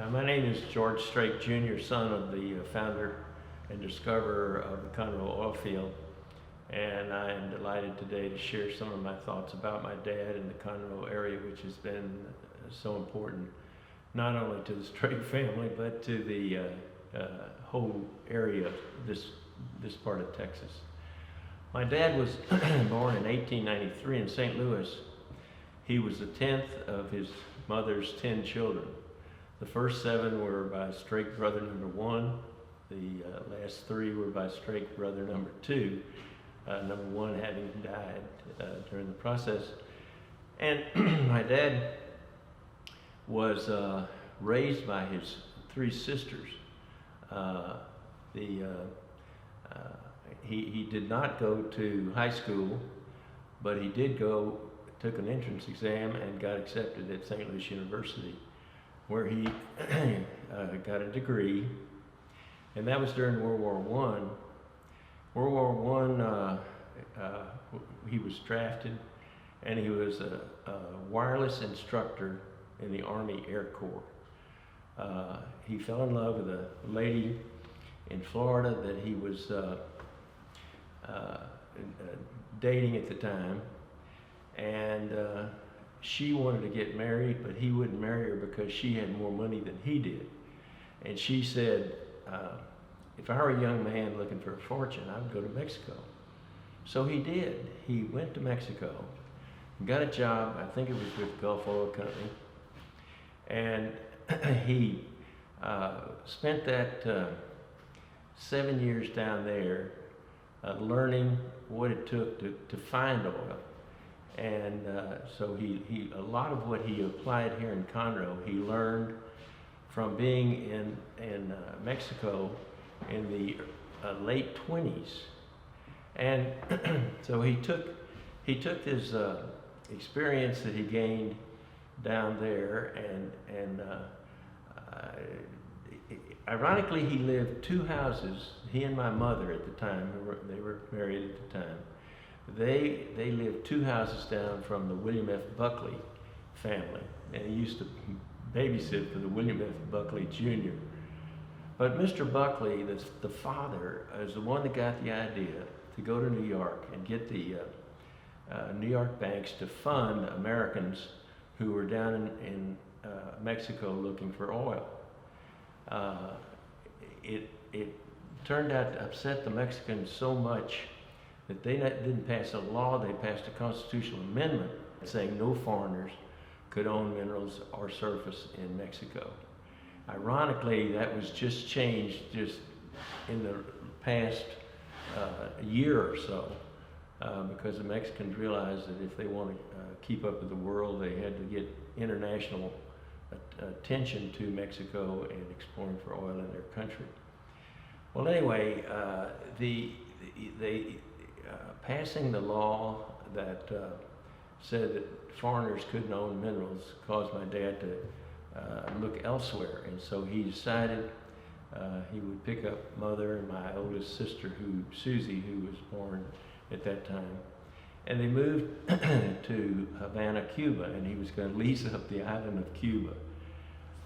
My name is George Strake Jr., son of the founder and discoverer of the Conroe oil field, and I am delighted today to share some of my thoughts about my dad and the Conroe area, which has been so important not only to the Strake family but to the whole area of this part of Texas. My dad was born in 1893 in St. Louis. He was the 10th of his mother's 10 children. The first 7 were by Strake brother number 1. The last 3 were by Strake brother number 2. Number 1 having died during the process. And my dad was raised by his 3 sisters. He did not go to high school, but he did took an entrance exam and got accepted at St. Louis University, where he got a degree, and that was during World War I. World War I, he was drafted, and he was a wireless instructor in the Army Air Corps. He fell in love with a lady in Florida that he was dating at the time, and she wanted to get married, but he wouldn't marry her because she had more money than he did. And she said, if I were a young man looking for a fortune, I would go to Mexico. So he did. He went to Mexico, got a job, I think it was with Gulf Oil Company, and he spent that 7 years down there learning what it took to find oil. And so a lot of what he applied here in Conroe, he learned from being in Mexico in the late 20s. And so he took his experience that he gained down there, and ironically, he lived 2 houses. He and my mother at the time, they were married at the time. They lived 2 houses down from the William F. Buckley family, and he used to babysit for the William F. Buckley Jr. But Mr. Buckley, the father, is the one that got the idea to go to New York and get the New York banks to fund Americans who were down in Mexico looking for oil. It turned out to upset the Mexicans so much that they didn't pass a law. They passed a constitutional amendment saying no foreigners could own minerals or surface in Mexico. Ironically, that was just changed just in the past year or so, because the Mexicans realized that if they want to keep up with the world, they had to get international attention to Mexico and exploring for oil in their country. Well, anyway, passing the law that said that foreigners couldn't own minerals caused my dad to look elsewhere, and so he decided he would pick up mother and my oldest sister, Susie, who was born at that time, and they moved to Havana, Cuba, and he was going to lease up the island of Cuba.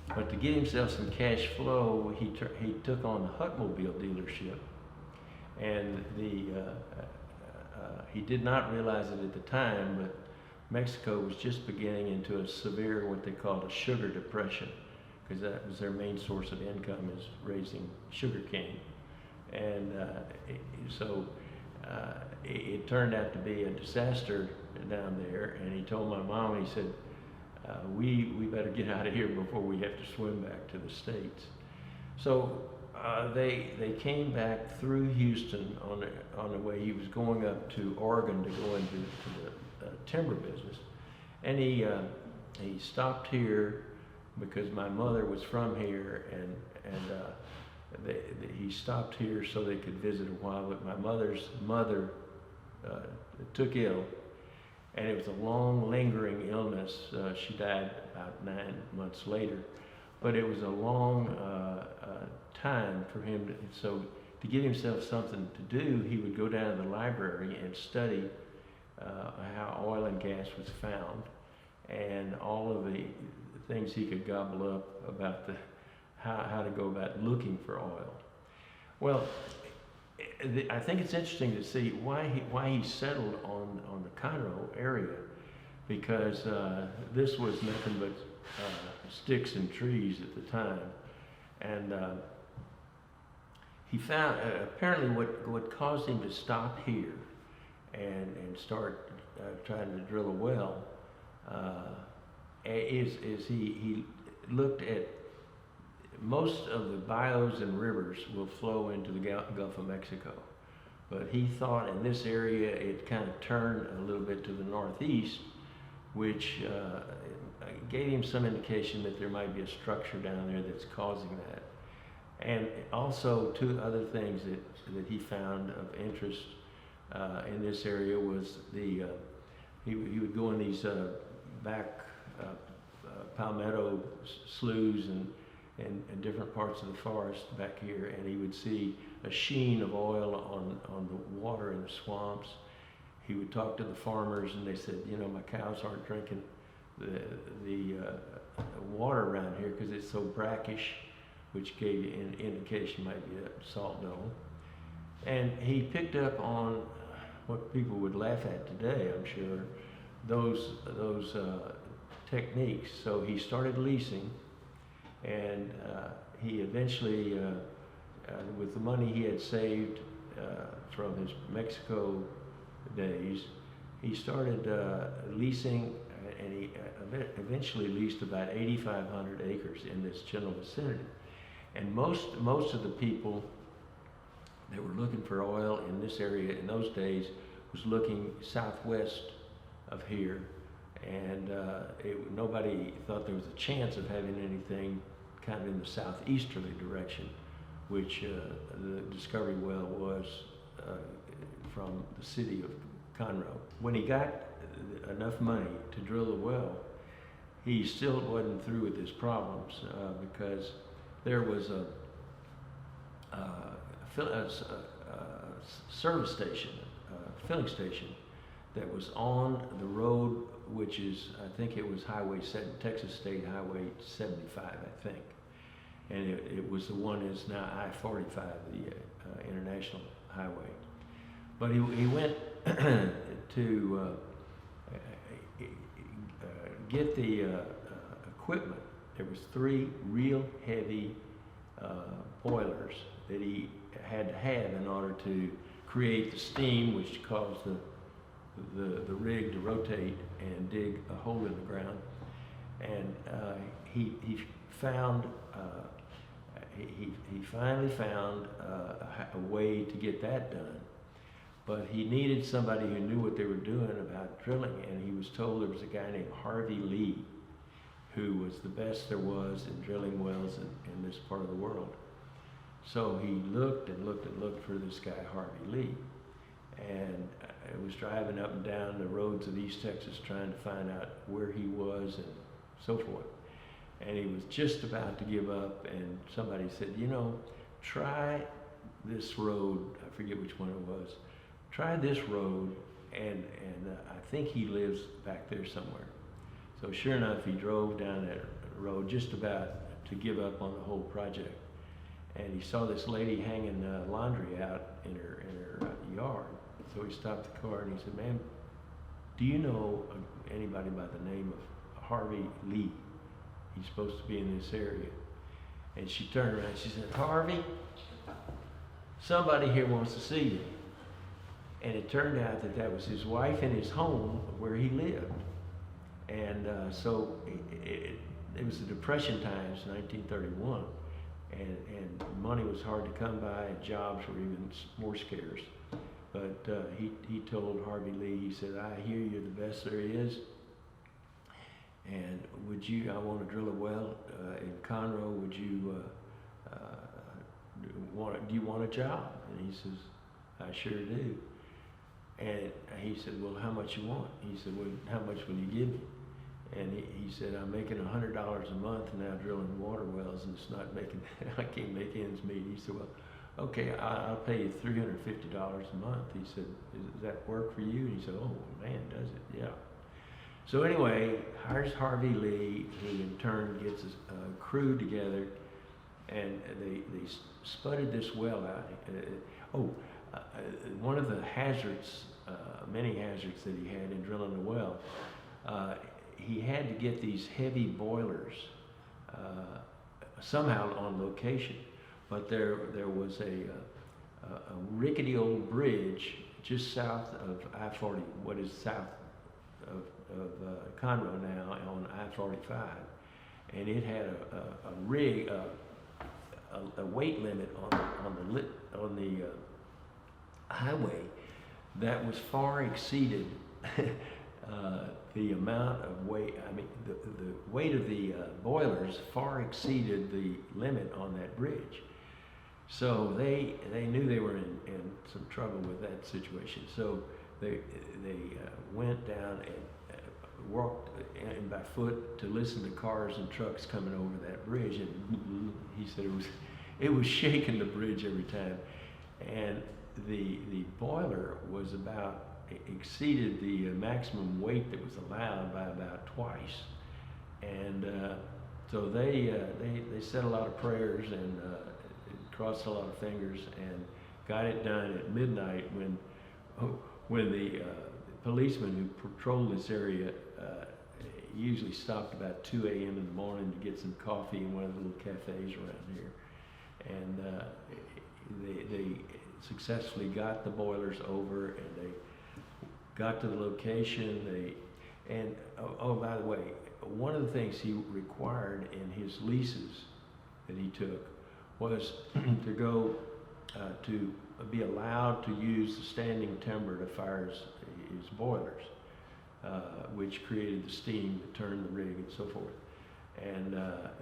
But to get himself some cash flow, he took on a Hutmobile dealership, and he did not realize it at the time, but Mexico was just beginning into a severe, what they called a sugar depression, because that was their main source of income, is raising sugar cane. And it turned out to be a disaster down there, and he told my mom, he said, we better get out of here before we have to swim back to the States. So they came back through Houston on the way. He was going up to Oregon to go into the timber business, and he stopped here because my mother was from here, and he stopped here so they could visit a while. But my mother's mother took ill, and it was a long, lingering illness. She died about 9 months later, but it was a long time for him. So to give himself something to do, he would go down to the library and study how oil and gas was found, and all of the things he could gobble up about how to go about looking for oil. Well, I think it's interesting to see why he settled on the Conroe area, because this was nothing but sticks and trees at the time, and he found apparently what caused him to stop here and start trying to drill a well is he looked at most of the bayous and rivers will flow into the Gulf of Mexico. But he thought in this area it kind of turned a little bit to the northeast, which gave him some indication that there might be a structure down there that's causing that. And also two other things that he found of interest in this area was he would go in these back palmetto sloughs and different parts of the forest back here, and he would see a sheen of oil on the water in the swamps. He would talk to the farmers, and they said, you know, my cows aren't drinking the water around here because it's so brackish, which gave you an indication might be a salt dome. And he picked up on what people would laugh at today, I'm sure, those techniques. So he started leasing, and he eventually, with the money he had saved from his Mexico days, he started leasing, and he eventually leased about 8,500 acres in this general vicinity. And most of the people that were looking for oil in this area in those days was looking southwest of here, and nobody thought there was a chance of having anything kind of in the southeasterly direction, which the discovery well was from the city of Conroe. When he got enough money to drill the well, he still wasn't through with his problems because there was a service station, filling station that was on the road, which is, I think it was Texas State Highway 75, I think. And it was the one that's now I-45, the international highway. But he went to get the equipment. There was 3 real heavy boilers that he had to have in order to create the steam, which caused the rig to rotate and dig a hole in the ground. And he found he finally found a way to get that done. But he needed somebody who knew what they were doing about drilling, and he was told there was a guy named Harvey Lee who was the best there was in drilling wells in this part of the world. So he looked and looked and looked for this guy, Harvey Lee. And I was driving up and down the roads of East Texas trying to find out where he was and so forth. And he was just about to give up, and somebody said, you know, try this road. I forget which one it was. Try this road, and I think he lives back there somewhere. So sure enough, he drove down that road just about to give up on the whole project. And he saw this lady hanging laundry out in her yard. So he stopped the car and he said, ma'am, do you know anybody by the name of Harvey Lee? He's supposed to be in this area. And she turned around and she said, Harvey, somebody here wants to see you. And it turned out that was his wife in his home where he lived. And so it was the Depression times, 1931, and money was hard to come by, and jobs were even more scarce. But he told Harvey Lee, he said, I hear you're the best there is, and I want to drill a well in Conroe, do you want a job? And he says, I sure do. And he said, well, how much you want? He said, well, how much will you give me? And he said, I'm making $100 a month now drilling water wells, and it's not making, I can't make ends meet. He said, well, okay, I'll pay you $350 a month. He said, does that work for you? And he said, oh, man, does it? Yeah. So anyway, hires Harvey Lee, who in turn gets a crew together, and they spudded this well out. One of the hazards, many hazards that he had in drilling the well, he had to get these heavy boilers somehow on location. But there was a rickety old bridge just south of I-40, what is south of Conroe now, on I-45, and it had a rig, a weight limit on the highway that was far exceeded the amount of weight. I mean, the weight of the boilers far exceeded the limit on that bridge. So they knew they were in some trouble with that situation. So they went down and walked in by foot to listen to cars and trucks coming over that bridge. And he said it was shaking the bridge every time. And the boiler was exceeded the maximum weight that was allowed by about twice. And so they said a lot of prayers and crossed a lot of fingers and got it done at midnight when the policemen who patrol this area usually stopped about 2 a.m. in the morning to get some coffee in one of the little cafes around here. And they successfully got the boilers over, and they got to the location. By the way, one of the things he required in his leases that he took was to go to be allowed to use the standing timber to fire his boilers, which created the steam that turned the rig and so forth. And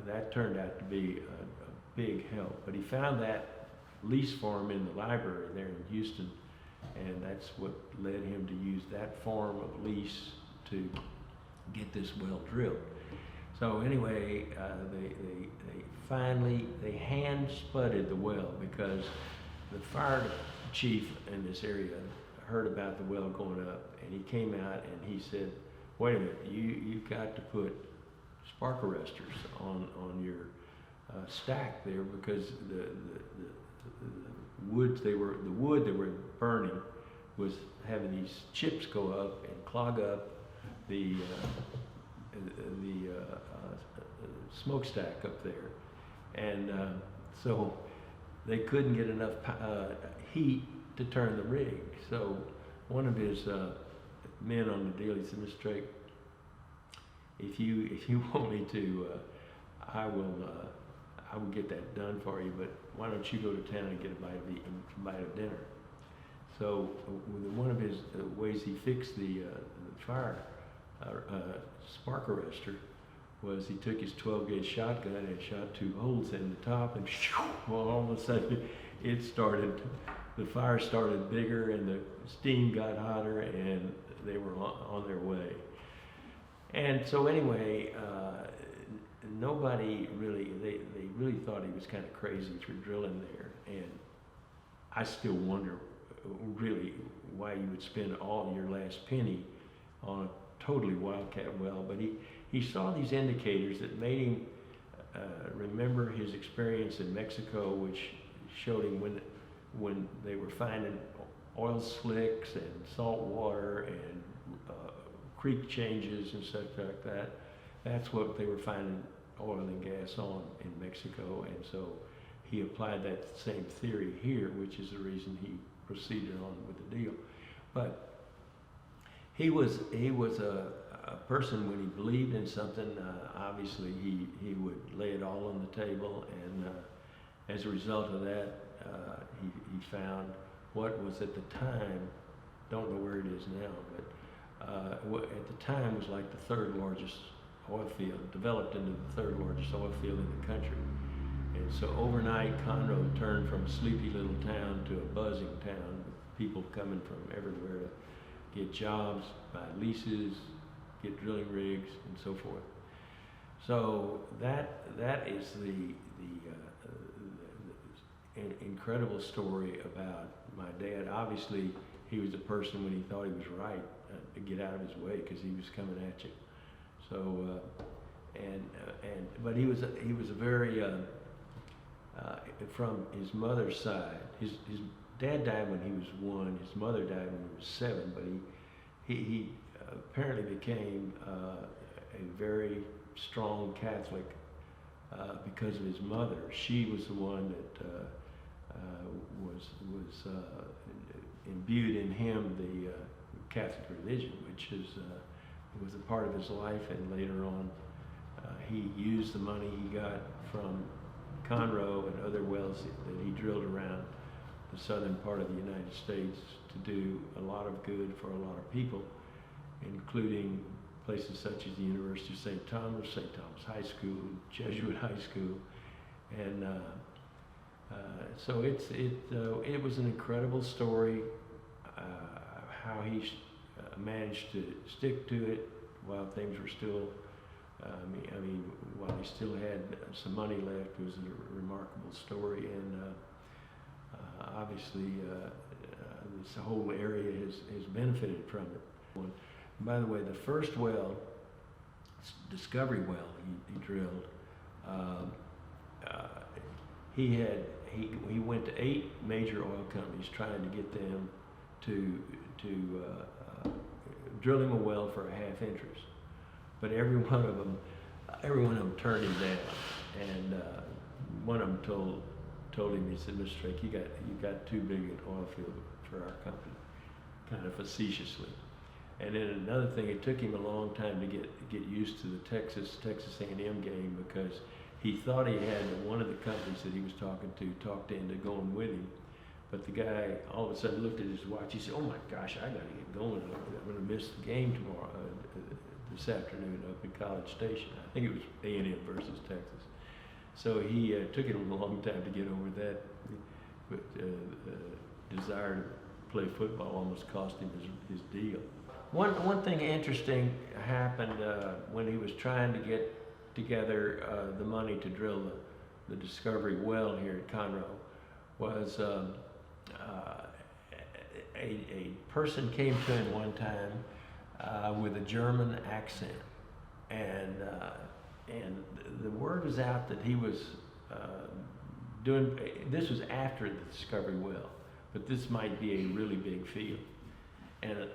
that turned out to be a big help. But he found that lease form in the library there in Houston, and that's what led him to use that form of lease to get this well drilled. So anyway, they hand spudded the well because the fire chief in this area heard about the well going up, and he came out and he said, "Wait a minute, you've got to put spark arresters on your stack there, because the wood they were burning was having these chips go up and clog up the smokestack up there, and so they couldn't get enough heat to turn the rig." So one of his men on the deal, he said, "Mr. Strake, if you want me to, I will get that done for you, but why don't you go to town and get a bite of dinner?" So one of his ways he fixed the fire spark arrestor was he took his 12-gauge shotgun and shot 2 holes in the top, and all of a sudden the fire started bigger and the steam got hotter, and they were on their way. And so anyway, nobody really, they really thought he was kind of crazy for drilling there. And I still wonder really why you would spend all your last penny on a totally wildcat well. But he saw these indicators that made him remember his experience in Mexico, which showed him when they were finding oil slicks and salt water and creek changes and such like that. That's what they were finding oil and gas on in Mexico, and so he applied that same theory here, which is the reason he proceeded on with the deal. But he was a person, when he believed in something, obviously he would lay it all on the table, and as a result of that, he found what was at the time, don't know where it is now, but what at the time was like the 3rd largest oil field, developed into the 3rd largest oil field in the country. And so overnight, Conroe turned from a sleepy little town to a buzzing town, with people coming from everywhere to get jobs, buy leases, get drilling rigs, and so forth. So that is the incredible story about my dad. Obviously, he was a person, when he thought he was right, to get out of his way, because he was coming at you. So but he was a very from his mother's side. His dad died when he was 1. His mother died when he was 7. But he apparently became a very strong Catholic because of his mother. She was the one that was imbued in him the Catholic religion, which was a part of his life. And later on, he used the money he got from Conroe and other wells that he drilled around the southern part of the United States to do a lot of good for a lot of people, including places such as the University of St. Thomas High School, Jesuit High School, and so it was an incredible story how he managed to stick to it while things were still. I mean, while he still had some money left, it was a remarkable story, and obviously this whole area has benefited from it. And by the way, the first well, discovery well he drilled, he went to 8 major oil companies trying to get them to drill him a well for a half interest. But every one of them turned him down, and one of them told him, he said, "Mr. Strake, you got too big an oil field for our company," kind of facetiously. And then another thing, it took him a long time to get used to the Texas A&M game, because he thought he had one of the companies that he was talking to talked into going with him. But the guy all of a sudden looked at his watch. He said, "Oh my gosh, I got to get going. I'm going to miss the game tomorrow, this afternoon up in College Station." I think it was A&M versus Texas. So he took him a long time to get over that. But desire to play football almost cost him his deal. One thing interesting happened when he was trying to get together the money to drill the discovery well here at Conroe. Was a person came to him one time with a German accent, and the word was out that he was doing. This was after the discovery well, but this might be a really big field. And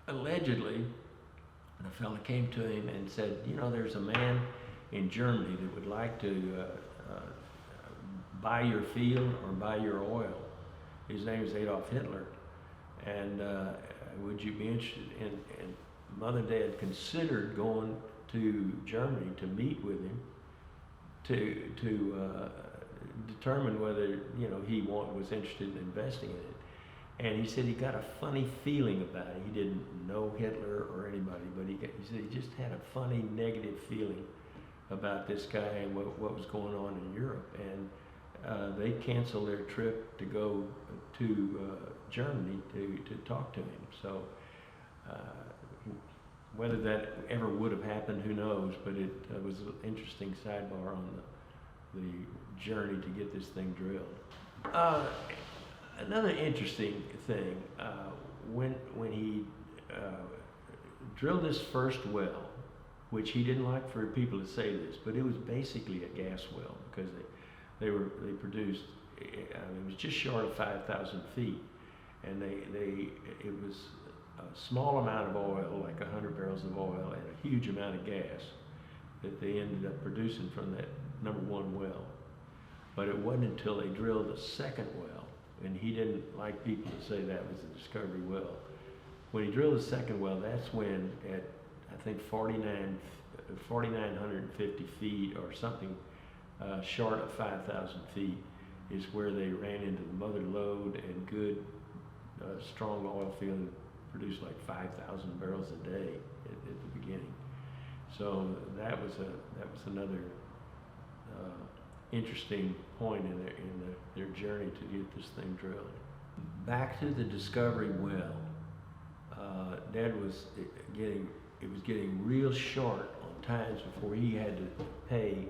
allegedly, the fellow came to him and said, "You know, there's a man in Germany that would like to buy your field or buy your oil. His name is Adolf Hitler, and would you be interested?" And Mother and Dad considered going to Germany to meet with him to determine whether he was interested in investing in it. And he said he got a funny feeling about it. He didn't know Hitler or anybody, but he said he just had a funny negative feeling about this guy and what was going on in Europe. And they canceled their trip to go to Germany to talk to him. So whether that ever would have happened, who knows? But it was an interesting sidebar on the journey to get this thing drilled. Another interesting thing, when he drilled this first well, which he didn't like for people to say this, but it was basically a gas well, because they produced, it was just short of 5,000 feet, and it was a small amount of oil, like 100 barrels of oil, and a huge amount of gas that they ended up producing from that number 1 well. But it wasn't until they drilled a second well, and he didn't like people to say that was a discovery well. When he drilled the second well, that's when at, I think, 4,950 feet or something short of 5,000 feet is where they ran into the mother lode and good strong oil field that produced like 5,000 barrels a day at the beginning. So that was another interesting point in their journey to get this thing drilled. Back to the discovery well. Dad was getting real short on times before he had to pay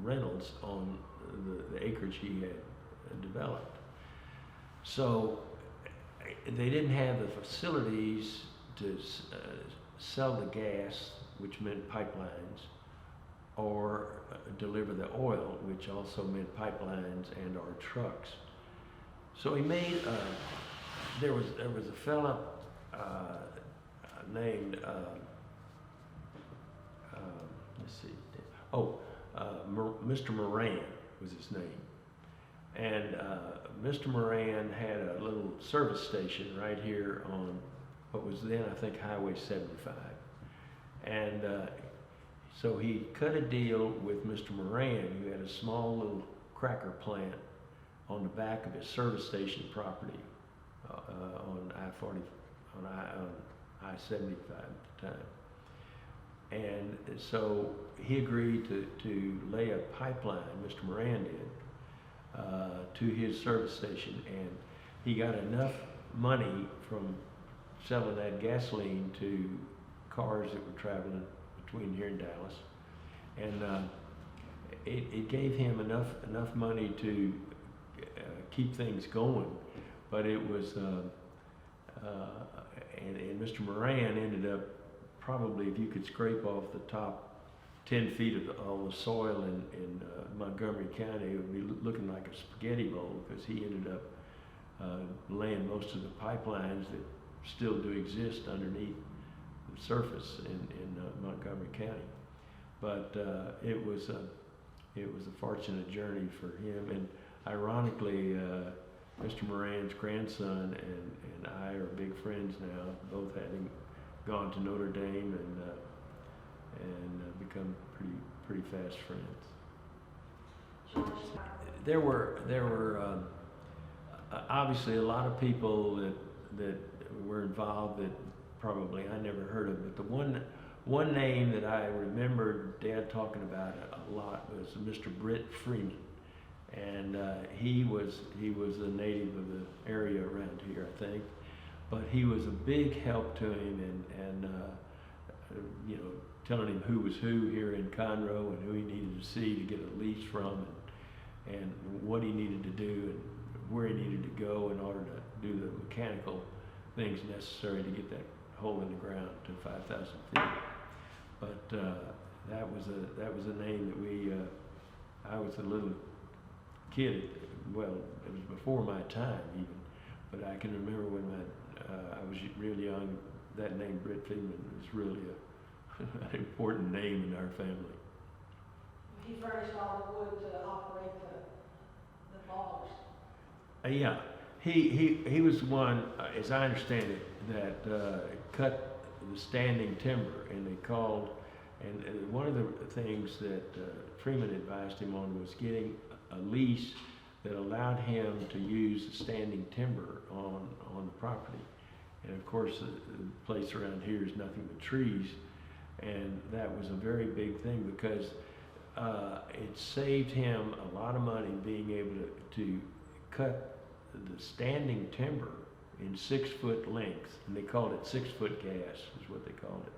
rentals on the acreage he had developed. So they didn't have the facilities to sell the gas, which meant pipelines, or deliver the oil, which also meant pipelines and our trucks. So he made, there was a fella named, let's see, Mr. Moran was his name. And Mr. Moran had a little service station right here on what was then, I think, Highway 75. And so he cut a deal with Mr. Moran, who had a small little cracker plant on the back of his service station property on I-40, on I-75 at the time. And so he agreed to lay a pipeline, Mr. Moran did, to his service station. And he got enough money from selling that gasoline to cars that were traveling between here and Dallas. And it gave him enough money to keep things going. But it was, and Mr. Moran ended up probably, if you could scrape off the top 10 feet of all the soil in Montgomery County, it would be looking like a spaghetti bowl, because he ended up laying most of the pipelines that still do exist underneath the surface in Montgomery County. But it was a fortunate journey for him. And ironically, Mr. Moran's grandson and I are big friends now, both having gone to Notre Dame and become pretty fast friends. There were obviously a lot of people that were involved that probably I never heard of, but the one name that I remembered Dad talking about a lot was Mr. Britt Freeman. And he was a native of the area around here, I think, but he was a big help to him, and you know, telling him who was who here in Conroe and who he needed to see to get a lease from, and what he needed to do and where he needed to go in order to do the mechanical things necessary to get that hole in the ground to 5,000 feet. But that was a name that I was a little kid, well, it was before my time even, but I can remember when I was real young, that name Britt Freeman was really an important name in our family. He furnished all the wood to operate the logs. Yeah, he was the one, as I understand it, that cut the standing timber, and they called, and one of the things that Freeman advised him on was getting a lease that allowed him to use the standing timber on the property. And of course, the place around here is nothing but trees, and that was a very big thing, because it saved him a lot of money being able to cut the standing timber in 6-foot lengths, and they called it 6-foot gas is what they called it.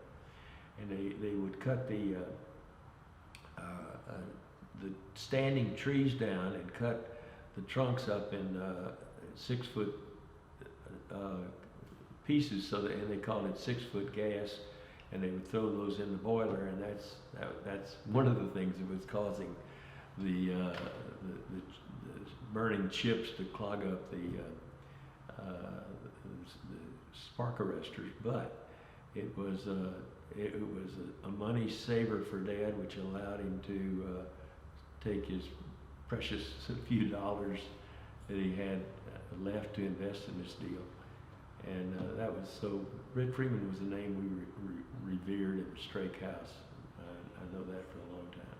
And they would cut the standing trees down and cut the trunks up in 6-foot pieces, and they called it 6-foot gas, and they would throw those in the boiler, and that's one of the things that was causing the burning chips to clog up the spark arresters. But it was a money saver for Dad, which allowed him to take his precious few dollars that he had left to invest in this deal. And that was, so Britt Freeman was the name we revered at the Strake house. I know that for a long time.